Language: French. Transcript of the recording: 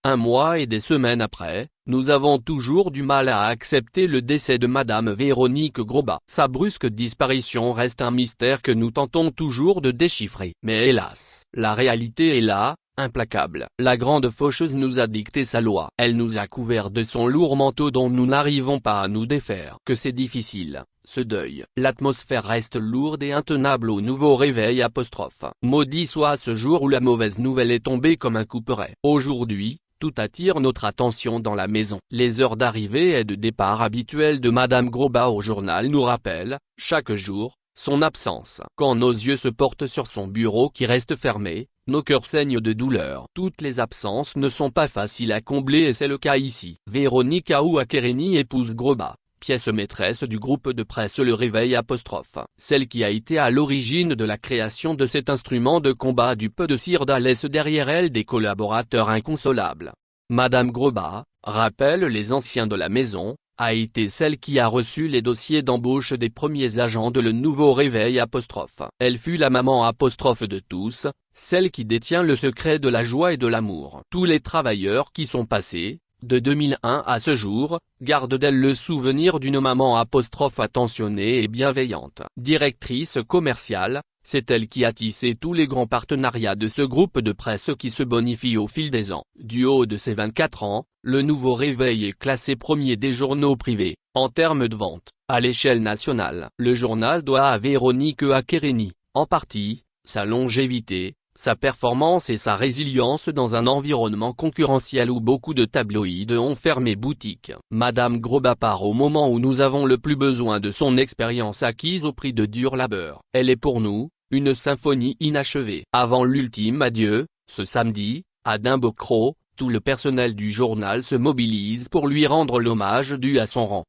Un mois et des semaines après, nous avons toujours du mal à accepter le décès de Madame Véronique Grobat. Sa brusque disparition reste un mystère que nous tentons toujours de déchiffrer. Mais hélas, la réalité est là, implacable. La grande faucheuse nous a dicté sa loi. Elle nous a couverts de son lourd manteau dont nous n'arrivons pas à nous défaire. Que c'est difficile, ce deuil. L'atmosphère reste lourde et intenable au nouveau réveil apostrophe. Maudit soit ce jour où la mauvaise nouvelle est tombée comme un couperet. Aujourd'hui, tout attire notre attention dans la maison. Les heures d'arrivée et de départ habituelles de Madame Grobat au journal nous rappellent, chaque jour, son absence. Quand nos yeux se portent sur son bureau qui reste fermé, nos cœurs saignent de douleur. Toutes les absences ne sont pas faciles à combler et c'est le cas ici. Véronique Akerini épouse Grobat, pièce maîtresse du groupe de presse Le Réveil apostrophe. Celle qui a été à l'origine de la création de cet instrument de combat du peu de cire laisse derrière elle des collaborateurs inconsolables. Madame Grobat, rappellent les anciens de la maison, a été celle qui a reçu les dossiers d'embauche des premiers agents de Le Nouveau Réveil apostrophe. Elle fut la maman apostrophe de tous, celle qui détient le secret de la joie et de l'amour. Tous les travailleurs qui sont passés, de 2001 à ce jour, gardent d'elle le souvenir d'une maman apostrophe attentionnée et bienveillante. Directrice commerciale, c'est elle qui a tissé tous les grands partenariats de ce groupe de presse qui se bonifie au fil des ans. Du haut de ses 24 ans, Le Nouveau Réveil est classé premier des journaux privés, en termes de vente, à l'échelle nationale. Le journal doit à Véronique Akerini, en partie, sa longévité, sa performance et sa résilience dans un environnement concurrentiel où beaucoup de tabloïds ont fermé boutique. Madame Grobat part au moment où nous avons le plus besoin de son expérience acquise au prix de dur labeur. Elle est pour nous, une symphonie inachevée. Avant l'ultime adieu, ce samedi, à Dimbocro, tout le personnel du journal se mobilise pour lui rendre l'hommage dû à son rang.